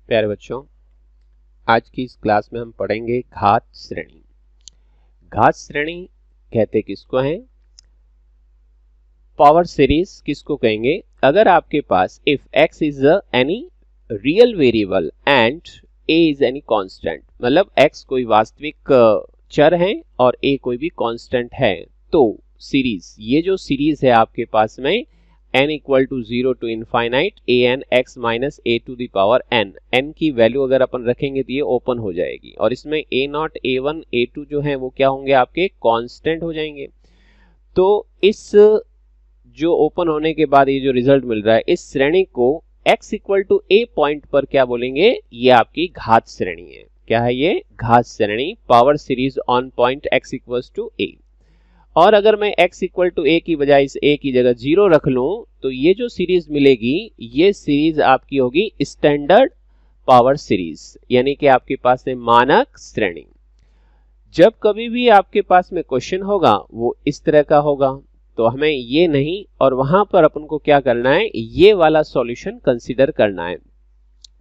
प्यारे बच्चों, आज की इस क्लास में हम पढ़ेंगे घात श्रेणी। घात श्रेणी कहते किसको हैं? पावर सीरीज किसको कहेंगे? अगर आपके पास if x is any real variable and a is any constant, मतलब x कोई वास्तविक चर है और a कोई भी कांस्टेंट है, तो सीरीज, ये जो सीरीज है आपके पास में n equal to 0 to infinite a n x minus a to the power n की वैल्यू अगर अपन रखेंगे तो ये ओपन हो जाएगी और इसमें a नॉट a1 a2 जो है वो क्या होंगे? आपके कांस्टेंट हो जाएंगे। तो इस जो ओपन होने के बाद ये जो रिजल्ट मिल रहा है, इस श्रेणी को x equal to a point पर क्या बोलेंगे? ये आपकी घात श्रेणी है। क्या है ये? घात श्रेणी, power series on point x equals to a। और अगर मैं x इक्वल टू a की बजाय इस a की जगह 0 रख लूं तो ये जो सीरीज मिलेगी, ये सीरीज आपकी होगी स्टैंडर्ड पावर सीरीज, यानी कि आपके पास है मानक श्रेणी। जब कभी भी आपके पास में क्वेश्चन होगा वो इस तरह का होगा, तो हमें ये नहीं और वहां पर अपन को क्या करना है? ये वाला सॉल्यूशन कंसीडर करना है।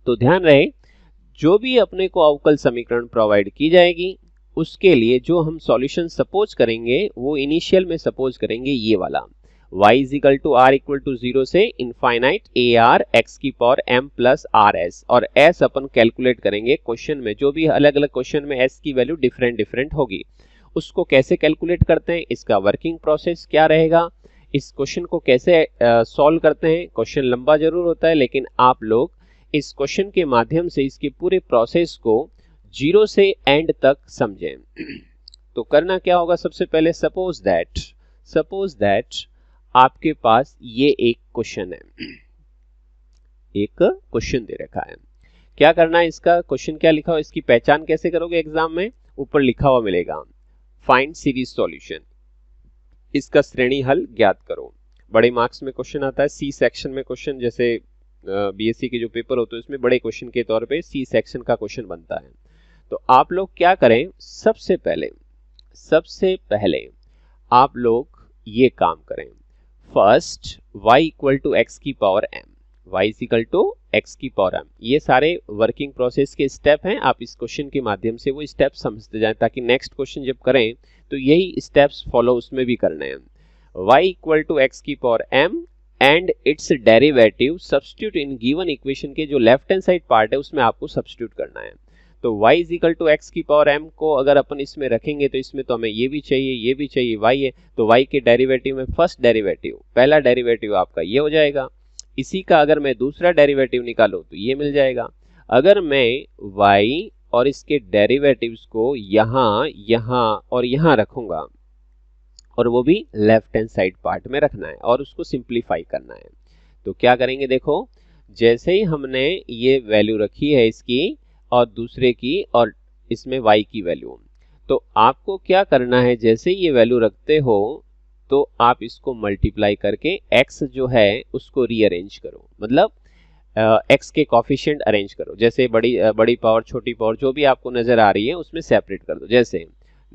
तो ध्यान रहे, जो भी अपने को अवकल समीकरण प्रोवाइड की जाएगी उसके लिए जो हम सॉल्यूशन सपोज करेंगे वो इनिशियल में सपोज करेंगे ये वाला y is equal to r equal to 0 से इनफाइनाइट a r x की power m plus are s, और s अपन कैलकुलेट करेंगे क्वेश्चन में। जो भी अलग अलग क्वेश्चन में s की वैल्यू डिफरेंट डिफरेंट होगी, उसको कैसे कैलकुलेट करते हैं, इसका वर्किंग प्रोसेस क्या रहेगा, इस क्वेश्चन को कैसे सॉल्व करते हैं। क्वेश्चन लंबा जरूर होता है, लेकिन आप लोग इस क्वेश्चन के माध्यम से इसके पूरे प्रोसेस को 0 से एंड तक समझें। तो करना क्या होगा? सबसे पहले सपोज दैट आपके पास ये एक क्वेश्चन है, एक क्वेश्चन दे रखा है। क्या करना है? इसका क्वेश्चन क्या लिखा हो, इसकी पहचान कैसे करोगे? एग्जाम में ऊपर लिखा हुआ मिलेगा फाइंड सीरीज सॉल्यूशन, इसका श्रेणी हल ज्ञात करो। बड़े मार्क्स में क्वेश्चन आता है, सी सेक्शन में क्वेश्चन, जैसे बीएससी के जो पेपर होते हैं उसमें बड़े क्वेश्चन के तौर पे सी सेक्शन का क्वेश्चन बनता है। तो आप लोग क्या करें? सबसे पहले आप लोग ये काम करें। First y equal to x की power m, y equal to x की पावर m, ये सारे वर्किंग प्रोसेस के स्टेप हैं। आप इस क्वेश्चन के माध्यम से वो स्टेप समझते जाएं ताकि नेक्स्ट क्वेश्चन जब करें तो यही स्टेप्स फॉलो उसमें भी करने हैं। y इक्वल टू एक्स की power m and it's derivative substitute in given equation के जो लेफ्ट हैंड साइड पार्ट है उसमें आपको सब्स्टिट्यूट करना है। तो y is equal to x की पावर m को अगर अपन इसमें रखेंगे तो इसमें तो हमें ये भी चाहिए y है, तो y के डेरिवेटिव में फर्स्ट डेरिवेटिव, पहला डेरिवेटिव आपका ये हो जाएगा। इसी का अगर मैं दूसरा डेरिवेटिव निकालूं तो ये मिल जाएगा। अगर मैं y और इसके डेरिवेटिव्स को यहाँ और यहाँ रखूंगा, और वो भी लेफ्ट हैंड साइड पार्ट में रखना है और उसको सिंप्लीफाई करना है, तो क्या करेंगे? देखो, जैसे ही हमने ये वैल्यू रखी है इसकी और दूसरे की और इसमें y की वैल्यू, तो आपको क्या करना है? जैसे ही ये वैल्यू रखते हो तो आप इसको मल्टीप्लाई करके x जो है उसको रीअरेंज करो, मतलब x के कोफिशिएंट अरेंज करो। जैसे बड़ी पावर छोटी पावर जो भी आपको नजर आ रही है उसमें सेपरेट कर दो। जैसे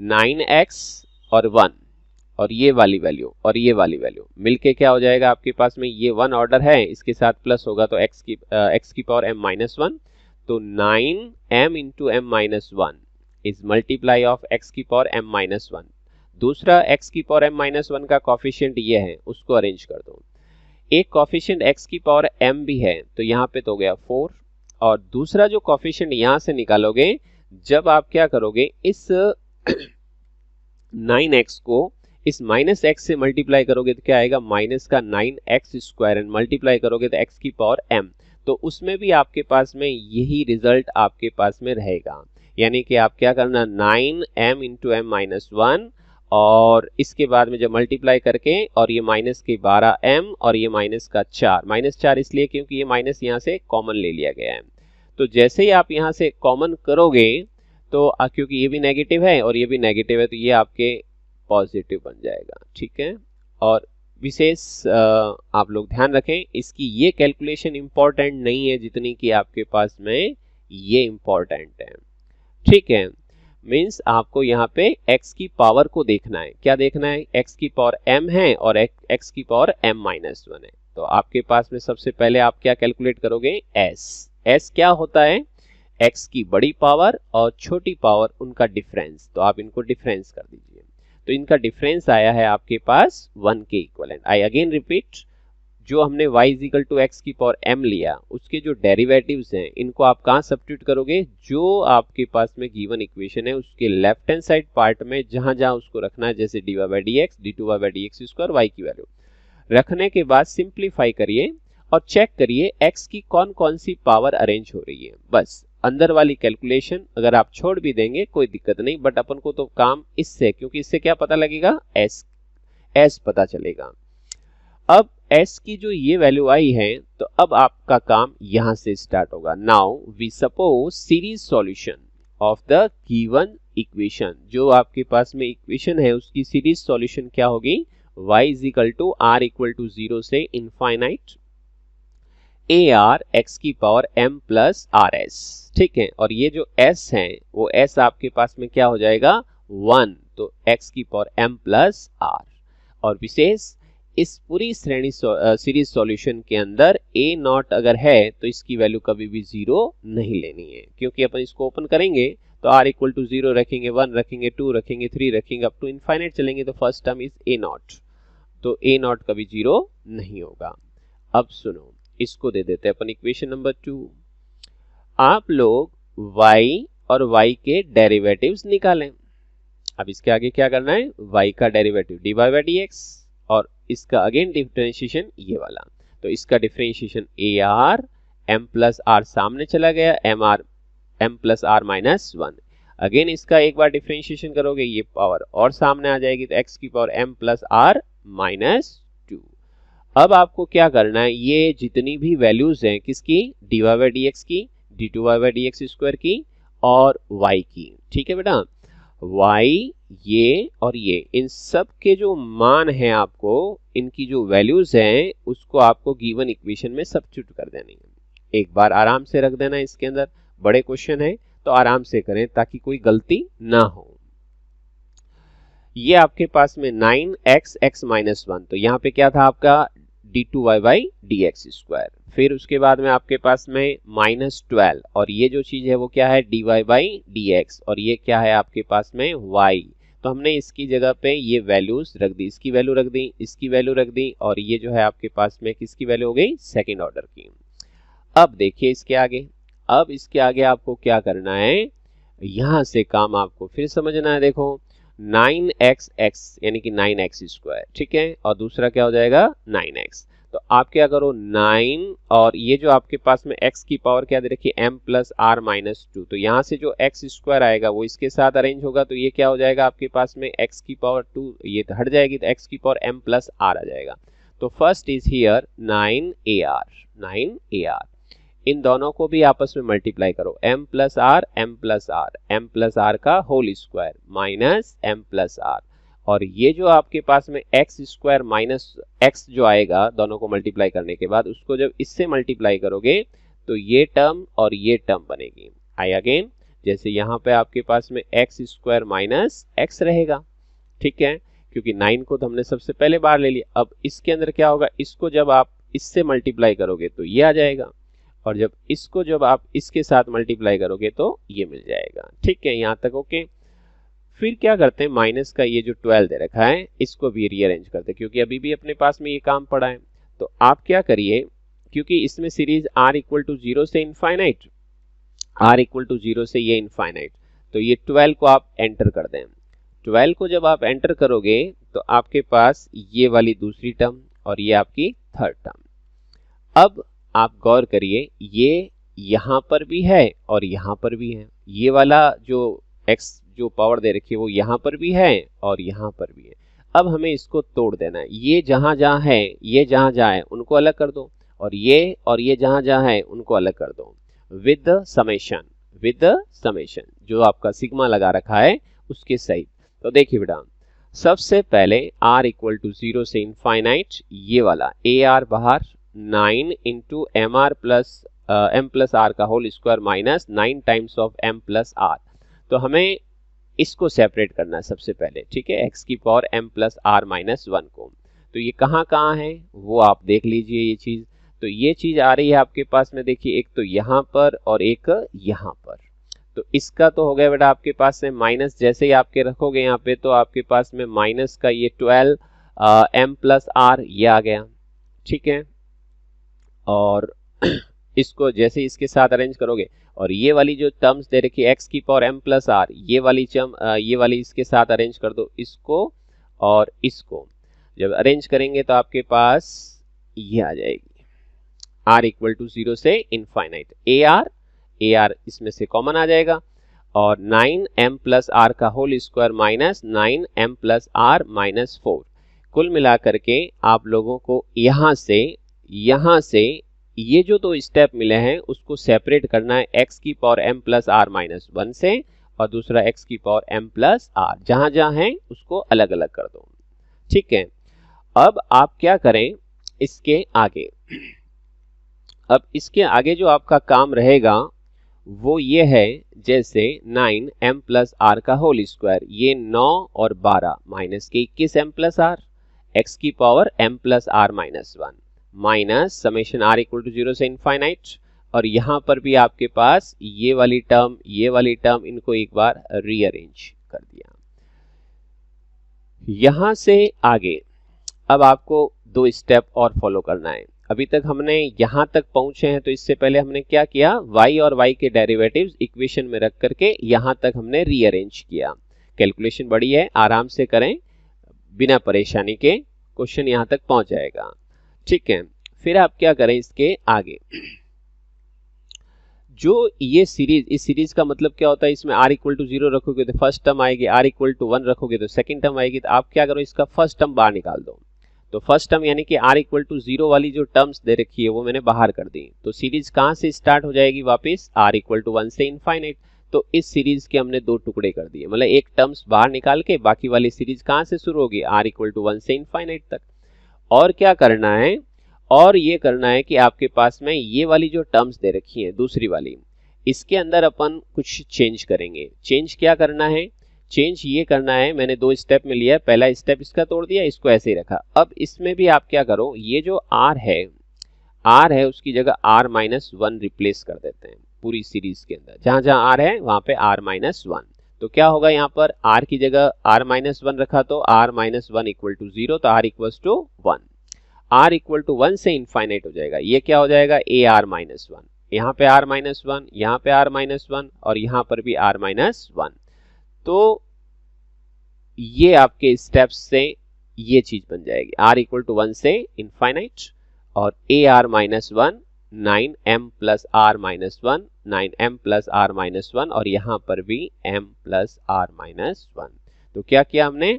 9x और 1 और ये वाली वैल्यू और ये वाली वैल्यू मिलके क्या हो जाएगा? आपके पास में ये 1 ऑर्डर है, इसके साथ प्लस होगा तो x की पावर m माइनस 1, तो 9m into m minus 1 is multiply of x की पावर m माइनस 1। दूसरा x की पावर m माइनस 1 का कॉफिशिएंट ये है, उसको अरेंज कर दो। एक कॉफिशिएंट x की पावर m भी है, तो यहाँ पे तो हो गया 4, और दूसरा जो कॉफिशिएंट यहाँ से निकालोगे, जब आप क्या करोगे? इस 9x को इस माइनस x से मल्टीप्लाई करोगे तो क्या आएगा? माइनस का 9x स्क्वायर, एंड मल्टीप्लाई करोगे तो x की पावर m, तो उसमें भी आपके पास में यही रिजल्ट आपके पास में रहेगा। यानी कि आप क्या करना? 9m इंटू m माइनस 1, और इसके बाद में जब मल्टीप्लाई करके, और ये माइनस के 12m और ये माइनस का 4, माइनस 4 इसलिए क्योंकि ये माइनस यहाँ से कॉमन ले लिया गया है। तो जैसे ही आप यहाँ से कॉमन करोगे तो क्योंकि ये भी नेगेटिव है और ये भी नेगेटिव है, तो ये आपके पॉजिटिव बन जाएगा। ठीक है, और विशेष आप लोग ध्यान रखें, इसकी ये कैलकुलेशन इंपॉर्टेंट नहीं है जितनी कि आपके पास में ये इंपॉर्टेंट है। ठीक है, मींस आपको यहाँ पे x की पावर को देखना है। क्या देखना है? x की पावर m है और x की पावर m माइनस 1 है। तो आपके पास में सबसे पहले आप क्या कैलकुलेट करोगे? एस क्या होता है, एक्स की बड़ी पावर और छोटी पावर उनका डिफरेंस, तो आप इनको डिफरेंस कर दीजिए, तो इनका डिफरेंस आया है आपके पास 1 के इक्वलेंट। आई अगेन रिपीट, जो हमने y इक्वल टू एक्स की पावर m लिया उसके जो डेरिवेटिव्स हैं इनको आप कहाँ सब्स्टिट्यूट करोगे, जो आपके पास में गिवन इक्वेशन है उसके लेफ्ट हैंड साइड पार्ट में जहां जहां उसको रखना है, जैसे dy by D x, d two Y by D x square, y की वैल्यू रखने के बाद सिंप्लीफाई करिए और चेक करिए x की कौन कौन सी पावर अरेंज हो रही है। बस अंदर वाली कैलकुलेशन अगर आप छोड़ भी देंगे कोई दिक्कत नहीं, बट अपन को तो काम इससे, क्योंकि इससे क्या पता लगेगा, s पता चलेगा। अब s की जो ये वैल्यू आई है तो अब आपका काम यहां से स्टार्ट होगा। Now we suppose series solution of the given equation, जो आपके पास में इक्वेशन है उसकी सीरीज सॉल्यूशन क्या होगी, y is equal to r equal to 0 से इनफाइनाइट ए आर एक्स की power m plus are S, ठीक है। और ये जो s है वो s आपके पास में क्या हो जाएगा 1, तो x की पावर m प्लस r। और विशेष इस पूरी श्रेणी सीरीज सॉल्यूशन के अंदर a नॉट अगर है तो इसकी वैल्यू कभी भी 0 नहीं लेनी है, क्योंकि अपन इसको ओपन करेंगे तो r इक्वल टू 0 रखेंगे, 1 रखेंगे, 2 रखेंगे, 3 रखेंगे, अप टू इनफाइनाइट चलेंगे, तो first term is a not, तो a नॉट कभी 0 नहीं होगा। अब सुनो, इसको दे देते हैं अपन इक्वेशन नंबर 2। आप लोग y और y के डेरिवेटिव्स निकालें। अब इसके आगे क्या करना है, y का derivative dy by D x और इसका अगेन डिफरेंशिएशन ये वाला, तो इसका differentiation a r m plus r सामने चला गया, एम प्लस आर माइनस 1। अगेन इसका एक बार डिफरेंशिएशन करोगे ये पावर और सामने आ जाएगी, तो एक्स की power M plus r minus 2। अब आपको क्या करना है, ये जितनी भी वैल्यूज हैं किसकी, D Y by D X की, D two Y by D x square की और y की, ठीक है बेटा। y ये और ये इन सब के जो मान हैं आपको इनकी जो वैल्यूज हैं उसको आपको गिवन इक्वेशन में सब्स्टिट्यूट कर देनी है। एक बार आराम से रख देना, इसके अंदर बड़े क्वेश्चन है तो आराम से करें ताकि कोई गलती ना हो। ये आपके पास में 9x x माइनस 1, तो यहाँ पे क्या था आपका d two Y by D x square, फिर उसके बाद में आपके पास में -12 और ये जो चीज है वो क्या है dy बाई डी एक्स और ये क्या है आपके पास में y, तो हमने इसकी जगह पे ये वैल्यूज रख दी, इसकी वैल्यू रख दी, इसकी वैल्यू रख दी और ये जो है आपके पास में किसकी वैल्यू हो गई, सेकंड ऑर्डर की। अब देखिए इसके आगे, अब इसके आगे आपको क्या करना है, यहां से काम आपको फिर समझना है। देखो 9xx यानी कि 9x स्क्वायर, ठीक है, और दूसरा क्या हो जाएगा 9x, तो आप क्या करो 9 और ये जो आपके पास में x की पावर क्या दे रखी है m प्लस आर माइनस 2, तो यहाँ से जो x स्क्वायर आएगा वो इसके साथ अरेंज होगा, तो ये क्या हो जाएगा आपके पास में x की पावर 2 ये तो हट जाएगी, तो x की पावर m प्लस आर आ जाएगा। तो फर्स्ट इज हियर 9ar, इन दोनों को भी आपस में मल्टीप्लाई करो, m plus R m plus are का whole square minus m plus R, और ये जो आपके पास में x स्क्वायर माइनस x जो आएगा दोनों को मल्टीप्लाई करने के बाद उसको जब इससे मल्टीप्लाई करोगे तो ये टर्म और ये टर्म बनेगी। आई अगेन, जैसे यहाँ पे आपके पास में x स्क्वायर माइनस x रहेगा, ठीक है, क्योंकि 9 को तो हमने सबसे पहले बार ले लिया। अब इसके अंदर क्या होगा, इसको जब आप इससे मल्टीप्लाई करोगे तो ये आ जाएगा और जब इसको जब आप इसके साथ मल्टीप्लाई करोगे तो ये मिल जाएगा, ठीक है, यहाँ तक ओके। फिर क्या करते हैं, माइनस का ये जो 12 दे रखा है इसको भी रीअरेंज करते हैं, क्योंकि अभी भी अपने पास में ये काम पड़ा है। तो आप क्या करिए, क्योंकि इसमें सीरीज r इक्वल टू 0 से इनफाइनाइट, r इक्वल टू 0 से ये इनफाइनाइट, तो ये 12 को आप एंटर कर दें। 12 को जब आप एंटर करोगे तो आपके पास ये वाली दूसरी टर्म और ये आपकी थर्ड टर्म। अब आप गौर करिए, ये यहाँ पर भी है और यहाँ पर भी है, ये वाला जो x जो पावर दे रखी है वो यहाँ पर भी है और यहाँ पर भी है। अब हमें इसको तोड़ देना है, ये जहां जहां है ये जहां जहां है उनको अलग कर दो और ये जहां जहां है उनको अलग कर दो विद द समेशन जो आपका सिग्मा लगा रखा है उसके सहित। तो देखिए बेटा, सबसे पहले r इक्वल टू 0 से इनफाइनाइट ये वाला ए आर बाहर 9 into M R plus M plus are का whole square minus 9 times of M plus R. तो हमें इसको सेपरेट करना है सबसे पहले, ठीक है, x की power m plus r minus 1 को। तो ये कहाँ कहाँ है वो आप देख लीजिए ये चीज। तो ये चीज आ रही है आपके पास में, देखिए एक तो यहाँ पर और एक यहाँ पर। तो इसका तो हो गया बेटा आपके पास में माइनस, जैसे ही आपके रखोगे यहाँ पे तो आपके पास में माइनस का ये 12 m प्लस आर ये आ गया, ठीक है। और इसको जैसे इसके साथ अरेंज करोगे और ये वाली जो टर्म्स दे रखी है x की पावर m प्लस आर, ये वाली ये वाली इसके साथ अरेंज कर दो, इसको और इसको जब अरेंज करेंगे तो आपके पास ये आ जाएगी r इक्वल टू 0 से इनफाइनाइट, ए आर इसमें से कॉमन आ जाएगा और 9m प्लस आर का whole square minus 9m plus r minus 4। कुल मिलाकर के आप लोगों को यहाँ से ये जो दो स्टेप मिले हैं उसको सेपरेट करना है, x की power m plus r minus 1 से और दूसरा x की पावर m प्लस आर, जहां जहां है उसको अलग अलग कर दो, ठीक है। अब आप क्या करें इसके आगे, अब इसके आगे जो आपका काम रहेगा वो ये है, जैसे 9m प्लस आर का होल स्क्वायर, ये 9 और 12 माइनस के 21m प्लस आर, x की power m plus r minus 1 minus summation r equal to 0 से इनफाइनाइट। और यहां पर भी आपके पास ये वाली टर्म इनको एक बार रीअरेंज कर दिया। यहां से आगे अब आपको दो स्टेप और फॉलो करना है। अभी तक हमने यहां तक पहुंचे हैं तो इससे पहले हमने क्या किया, y और y के डेरिवेटिव्स इक्वेशन में रख करके यहां तक हमने रीअरेंज किया। कैलकुलेशन बड़ी है, आराम से करें बिना परेशानी के, क्वेश्चन यहां तक पहुंच जाएगा, ठीक है। फिर आप क्या करें इसके आगे, जो ये सीरीज, इस सीरीज का मतलब क्या होता है, इसमें r इक्वल टू 0 रखोगे तो फर्स्ट टर्म आएगी, r इक्वल टू 1 रखोगे तो सेकंड टर्म आएगी। तो आप क्या करो, इसका फर्स्ट टर्म बाहर निकाल दो। तो फर्स्ट टर्म यानी कि r इक्वल टू 0 वाली जो टर्म्स दे रखी है वो मैंने बाहर कर दी। तो सीरीज कहां से स्टार्ट हो जाएगी, वापस r इक्वल टू 1 से इनफाइनाइट। तो इस सीरीज के हमने दो टुकड़े कर दिए, मतलब एक टर्म्स बाहर निकाल के बाकी वाली सीरीज कहां से शुरू होगी, r इक्वल टू 1 से इनफाइनाइट तक। और क्या करना है, और ये करना है कि आपके पास में ये वाली जो टर्म्स दे रखी है दूसरी वाली, इसके अंदर अपन कुछ चेंज करेंगे। चेंज क्या करना है, चेंज ये करना है, मैंने दो स्टेप में लिया, पहला स्टेप इसका तोड़ दिया, इसको ऐसे ही रखा। अब इसमें भी आप क्या करो, ये जो r है उसकी जगह r माइनस 1 रिप्लेस कर देते हैं पूरी सीरीज के अंदर, जहां जहां r है वहां पे r माइनस 1। तो क्या होगा, यहाँ पर r की जगह r माइनस 1 रखा तो r माइनस 1 इक्वल टू 0, तो r equal to 1, r equal to 1 से इनफाइनाइट हो जाएगा। ये क्या हो जाएगा, ए आर माइनस 1, यहाँ पे r माइनस 1, यहाँ पे r माइनस 1 और यहाँ पर भी r माइनस 1। तो ये आपके स्टेप्स से ये चीज बन जाएगी, r इक्वल टू 1 से इनफाइनाइट और a r minus 1 9m plus r minus 1 9m plus r minus 1 और यहाँ पर भी m प्लस आर माइनस 1। तो क्या किया हमने,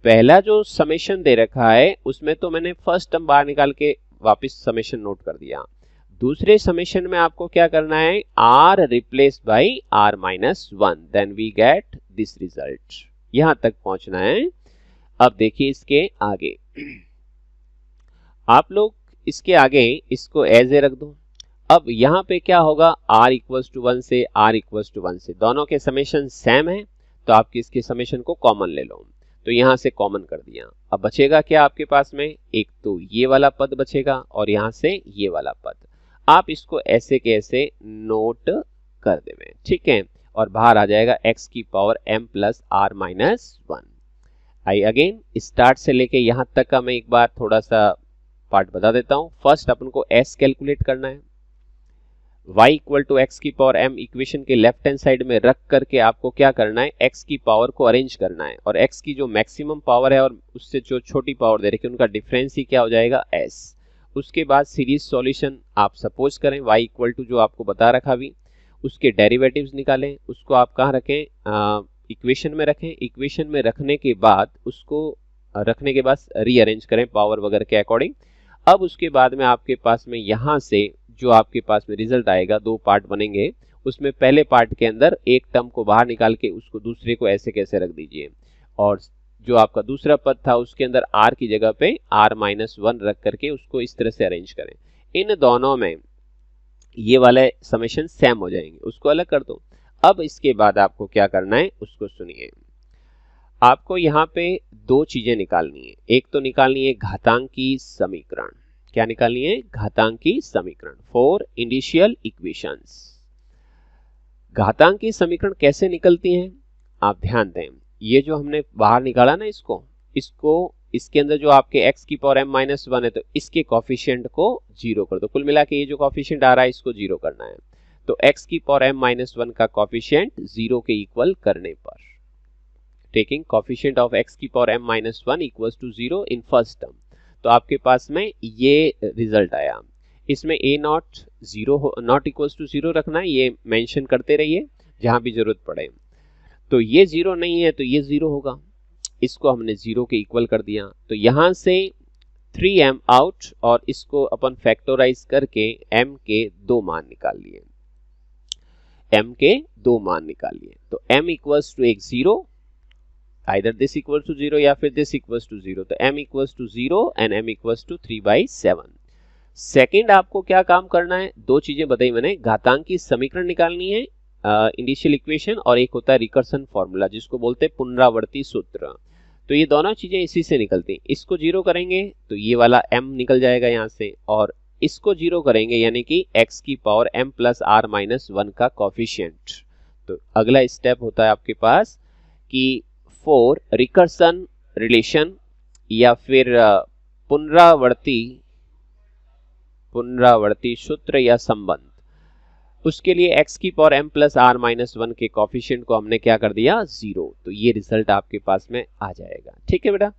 पहला जो समेशन दे रखा है उसमें तो मैंने फर्स्ट टर्म बाहर निकाल के वापस समेशन नोट कर दिया। दूसरे समेशन में आपको क्या करना है, r replace by r minus 1, then we get this result. यहां तक पहुंचना है। अब देखिए इसके आगे, आप लोग इसके आगे इसको एज ए रख दो। अब यहां पे क्या होगा, r इक्वल्स टू 1 से r इक्वल्स टू 1 से दोनों के समेशन सेम है, तो आपके इसके समेशन को कॉमन ले लो। तो यहां से कॉमन कर दिया। अब बचेगा क्या आपके पास में, एक तो ये वाला पद बचेगा और यहां से ये वाला पद। आप इसको ऐसे के ऐसे नोट कर देवें, ठीक है। और बाहर आ जाएगा x की power m plus r minus 1। I again start से लेके यहां तक का मैं एक बार थोड़ा सा पार्ट बता देता हूं। फर्स्ट अपन को s कैलकुलेट करना है, y इक्वल टू एक्स की पावर m इक्वेशन के लेफ्ट हैंड साइड में रख करके आपको क्या करना है, x की पावर को अरेंज करना है और x की जो मैक्सिमम पावर है और उससे जो छोटी पावर दे रखी है उनका डिफरेंस ही क्या हो जाएगा, s। उसके बाद सीरीज सॉल्यूशन आप सपोज करें y इक्वल टू जो आपको बता रखा भी, उसके डेरिवेटिव्स निकालें, उसको आप कहाँ रखें, इक्वेशन में रखें। इक्वेशन में रखने के बाद उसको रखने के बाद रीअरेंज करें पावर वगैरह के अकॉर्डिंग। अब उसके बाद में आपके पास में यहाँ से जो आपके पास में रिजल्ट आएगा, दो पार्ट बनेंगे, उसमें पहले पार्ट के अंदर एक टर्म को बाहर निकाल के उसको दूसरे को ऐसे कैसे रख दीजिए और जो आपका दूसरा पद था उसके अंदर r की जगह पे r माइनस 1 रख करके उसको इस तरह से अरेंज करें। इन दोनों में ये वाले समेशन सेम हो जाएंगे, उसको अलग कर दो। अब इसके बाद आपको क्या करना है उसको सुनिए। आपको यहाँ पे दो चीजें निकालनी है, एक तो निकालनी है घातांकी समीकरण, क्या निकालनी है? घातांकी समीकरण, 4 इनिशियल इक्वेशंस। घातांकी समीकरण कैसे निकलती हैं आप ध्यान दें। ये जो हमने बाहर निकाला ना इसको इसके अंदर जो आपके x की पावर m-1 है तो इसके कॉफिशिएंट को 0 कर दो। कुल मिला के ये जो कॉफिशिएंट आ रहा है इसको 0 करना है। तो x की पावर m-1 का कॉफिशिएंट 0 के इक्वल करने पर, टेकिंग कॉफिशिएंट ऑफ x की power m-1 equals to 0 in first term, तो आपके पास में ये रिजल्ट आया। इसमें a not 0 not equals to 0 रखना है, ये मेंशन करते रहिए जहां भी जरूरत पड़े। तो ये 0 नहीं है तो ये 0 होगा, इसको हमने 0 के इक्वल कर दिया। तो यहां से 3m आउट और इसको अपन फैक्टराइज करके m के 2 मान निकाल लिए, m के 2 मान निकाल लिए। तो m इक्वल्स टू एक 0, आइदर दिस इक्वल्स टू 0 या फिर दिस इक्वल्स टू 0। तो m equals to 0 and m equals to 3/7। Second आपको क्या काम करना है, दो चीजें बताई मैंने, घातांकी समीकरण निकालनी है इनिशियल इक्वेशन, और एक होता है रिकर्सन फॉर्मूला जिसको बोलते हैं पुनरावर्ती सूत्र। तो ये दोनों चीजें इसी से निकलती हैं। इसको 0 करेंगे तो ये वाला m निकल जाएगा यहाँ से, और इसको 0 करेंगे यानी कि x की पावर m प्लस r-1 का कॉफिशिएंट। तो अगला स्टेप होता है आपके पास कि फॉर रिकर्सन रिलेशन या फिर पुनरावर्ती सूत्र या संबंध, उसके लिए x की पावर m प्लस r-1 के कॉफिशिएंट को हमने क्या कर दिया? 0। तो ये रिजल्ट आपके पास में आ जाएगा। ठीक है बेटा,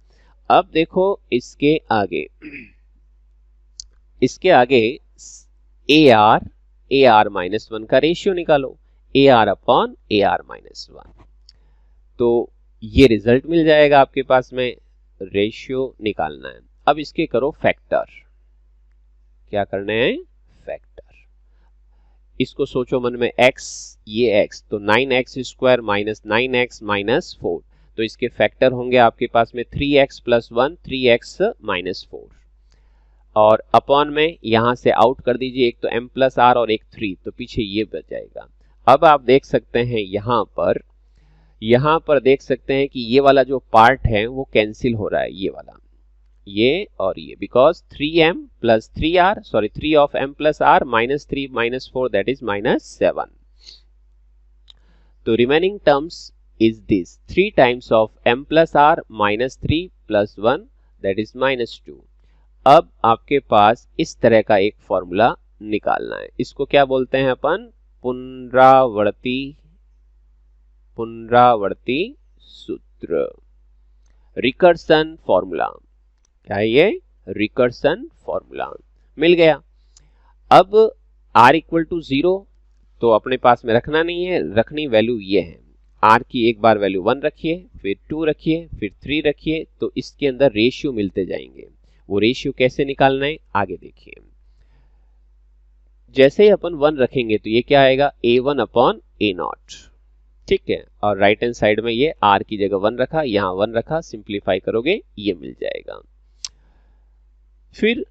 अब देखो इसके आगे ar-1 का रेशियो निकालो, ar/ar-1। तो ये रिजल्ट मिल जाएगा आपके पास में, रेशियो निकालना है। अब इसके करो फैक्टर, क्या करने हैं? फैक्टर। इसको सोचो मन में, x ये x, तो 9x² माइनस 9x माइनस 4, तो इसके फैक्टर होंगे आपके पास में 3x प्लस 1, 3x माइनस 4, और अपॉन में यहां से आउट कर दीजिए, एक तो m प्लस r और एक 3, तो पीछे ये बच जाएगा। अब आप देख सकते हैं यहाँ पर देख सकते हैं कि ये वाला जो पार्ट है वो कैंसिल हो रहा है, ये वाला, ये और ये, because 3m plus 3 of m plus r minus 3 minus 4 that is minus 7। तो remaining terms is this 3 times of m plus r minus 3 plus 1 that is minus 2। अब आपके पास इस तरह का एक फॉर्मूला निकालना है, इसको क्या बोलते हैं अपन? पुनरावर्ती सूत्र, रिकर्सन फॉर्मूला। क्या है ये? रिकर्सन फॉर्मूला मिल गया। अब r इक्वल टू 0 तो अपने पास में रखना नहीं है, रखनी वैल्यू ये है, r की एक बार वैल्यू 1 रखिए, फिर 2 रखिए, फिर 3 रखिए, तो इसके अंदर रेशियो मिलते जाएंगे। वो रेशियो कैसे निकालना है आगे देखिए। जैसे ही अपन 1 रखेंगे तो ये क्या आएगा? a1/a0। ठीक है, और राइट हैंड साइड में ये r की जगह 1 रखा, यहाँ 1 रखा, सिंप्लीफाई करोगे ये मिल जाएगा। फिर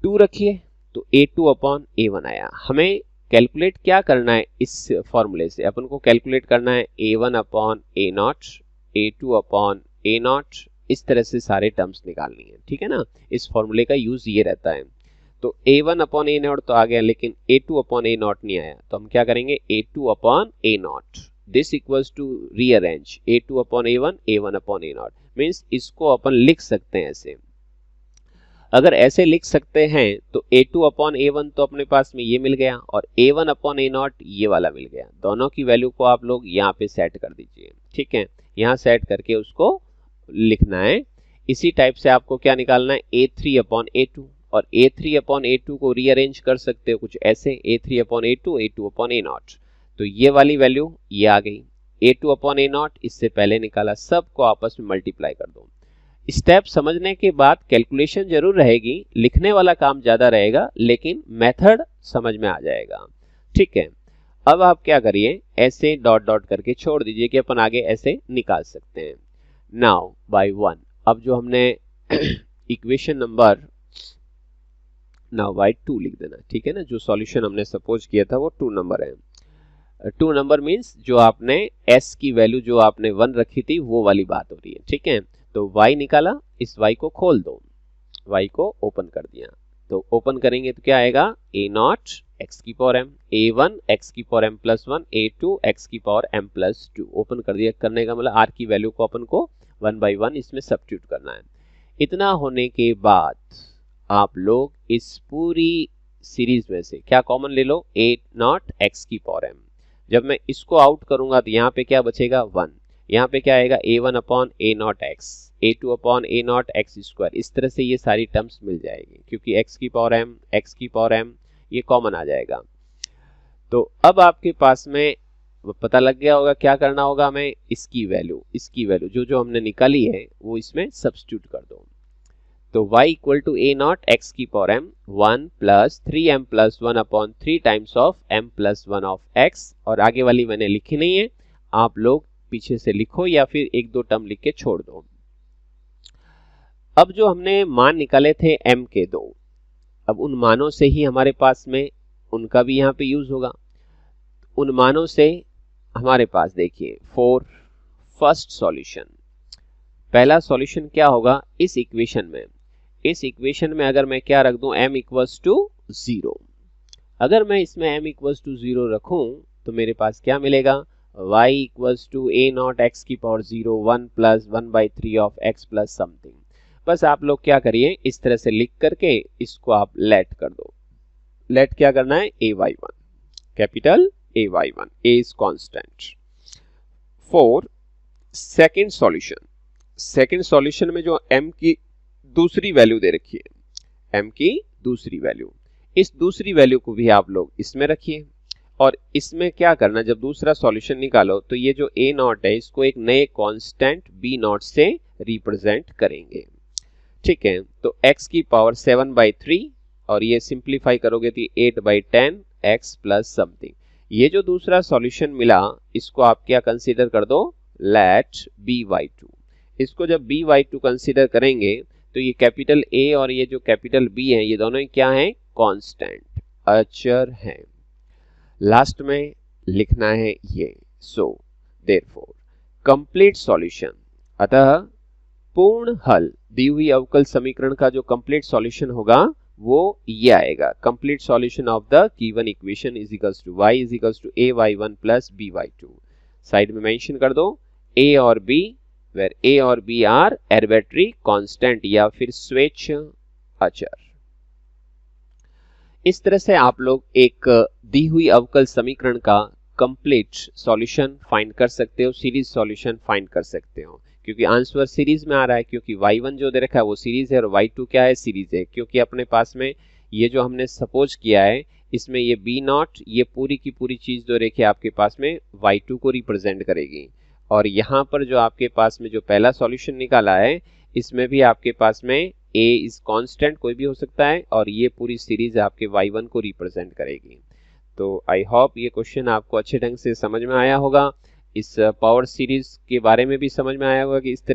2 रखिए तो a2/a1 आया। हमें कैलकुलेट क्या करना है? इस फॉर्मूले से अपन को कैलकुलेट करना है a1/a0, a2/a0, इस तरह से सारे टर्म्स निकालनी है। ठीक है ना, इस फॉर्मूले का यूज ये रहता है। तो a1/a0 तो आ गया, लेकिन a2/a0 नहीं आया, तो हम क्या करेंगे? a2/a0, this equals to rearrange a2/a1, a1/a0, means इसको अपन लिख सकते हैं ऐसे। अगर ऐसे लिख सकते हैं तो a2/a1 तो अपने पास में ये मिल गया, और a1/a0 ये वाला मिल गया। दोनों की वैल्यू को आप लोग यहाँ पे सेट कर दीजिए। ठीक है, यहाँ सेट करके उसको लिखना है। इसी टाइप से आपको क्या निकालना है? a3/a2, और a3/a2 को रीअरेंज कर सकते हो कुछ ऐसे, a3/a2, a2/a0। तो ये वाली वैल्यू ये आ गई, a2/a0 इससे पहले निकाला, सबको आपस में मल्टीप्लाई कर दो। स्टेप समझने के बाद कैलकुलेशन जरूर रहेगी, लिखने वाला काम ज्यादा रहेगा, लेकिन मेथड समझ में आ जाएगा। ठीक है, अब आप क्या करिए, ऐसे डॉट डॉट करके छोड़ दीजिए कि अपन आगे ऐसे निकाल सकते हैं। नाउ बाय 1, अब जो हमने इक्वेशन नंबर नाउ बाय 2 लिख देना। ठीक है ना, जो सॉल्यूशन हमने सपोज किया था वो 2 नंबर है। 2 नंबर मीन्स जो आपने s की वैल्यू जो आपने 1 रखी थी वो वाली बात हो रही है। ठीक है, तो y निकाला, इस y को खोल दो, y को ओपन कर दिया, तो ओपन करेंगे तो क्या आएगा, ए नॉट एक्स की power M, A one X की power M plus one, A two x की power M plus two. Open कर दिया, करने का मतलब आर की वैल्यू को अपन को 1 by 1 इसमें सब्स्टिट्यूट करना है। इतना होने के बाद आप लोग इस पूरी सीरीज में से क्या कॉमन ले लो, ए नॉट एक्स की पावर एम। जब मैं इसको आउट करूंगा तो यहाँ पे क्या बचेगा 1, यहाँ पे क्या आएगा A one upon A naught X, A two upon A naught X square. इस तरह से ये सारी टर्म्स मिल जाएगी क्योंकि एक्स की पावर एम, एक्स की पावर एम ये कॉमन आ जाएगा। तो अब आपके पास में पता लग गया होगा क्या करना होगा, हमें इसकी वैल्यू जो जो हमने निकाली है वो इसमें सब्स्टिट्यूट कर दो। तो y equal to A naught X की power M 1 plus 3m plus 1 upon 3 times of m plus 1 of x, और आगे वाली मैंने लिखी नहीं है, आप लोग पीछे से लिखो या फिर एक दो टर्म लिख के छोड़ दो। अब जो हमने मान निकाले थे m के दो, अब उन मानों से ही हमारे पास में उनका भी यहाँ पे यूज होगा। उन मानों से हमारे पास देखिए फॉर फर्स्ट सॉल्यूशन, पहला सॉल्यूशन क्या होगा इस इक्वेशन में अगर मैं क्या रख दूं m इक्वल्स टू 0, अगर मैं इसमें m इक्वल्स टू 0 रखूं तो मेरे पास क्या मिलेगा, y equals to A naught X की power 0 1 plus 1 by 3 of x plus something. बस आप लोग क्या करिए, इस तरह से लिख करके इसको आप लेट कर दो। लेट क्या करना है, A Y one, capital A Y one, A is constant. For second solution में जो m की दूसरी वैल्यू दे रखी है, m की दूसरी वैल्यू, इस दूसरी वैल्यू को भी आप लोग इसमें रखिए। और इसमें क्या करना, जब दूसरा सॉल्यूशन निकालो तो ये जो a नॉट है इसको एक नए कांस्टेंट b नॉट से रिप्रेजेंट करेंगे। ठीक है, तो x की पावर 7 by 3 और ये सिंप्लीफाई करोगे तो 8 by 10 x प्लस समथिंग। ये जो दूसरा सॉल्यूशन मिला इसको आप क्या कंसीडर कर दो, लेट by2। इसको जब by2 कंसीडर करेंगे तो ये कैपिटल A और ये जो कैपिटल B है ये दोनों क्या हैं, कांस्टेंट, अचर हैं। लास्ट में लिखना है ये, सो देयरफॉर कंप्लीट सॉल्यूशन, अतः पूर्ण हल दी हुई अवकल समीकरण का जो कंप्लीट सॉल्यूशन होगा वो ये आएगा, complete solution of the given equation is equals to y is equals to a y1 plus b y2। Side में मेंशन कर दो a और b, where a और b are arbitrary constant या फिर स्वेच्छ अचर। इस तरह से आप लोग एक दी हुई अवकल समीकरण का कंप्लीट सॉल्यूशन फाइंड कर सकते हो, सीरीज सॉल्यूशन फाइंड कर सकते हो, क्योंकि आंसर सीरीज में आ रहा है, क्योंकि y1 जो दे रखा है वो सीरीज है और y2 क्या है, सीरीज है। क्योंकि अपने पास में ये जो हमने सपोज किया है इसमें ये b नॉट, ये पूरी की पूरी चीज जो रेखे आपके पास में y2 को रिप्रेजेंट करेगी, और यहाँ पर जो आपके पास में जो पहला सॉल्यूशन निकाला है इसमें भी आपके पास में a इज कांस्टेंट कोई भी हो सकता है, और ये पूरी सीरीज आपके y1 को रिप्रेजेंट करेगी। तो आई होप ये क्वेश्चन आपको अच्छे ढंग से समझ में आया होगा, इस पावर सीरीज के बारे में भी समझ में आया होगा कि इस तरह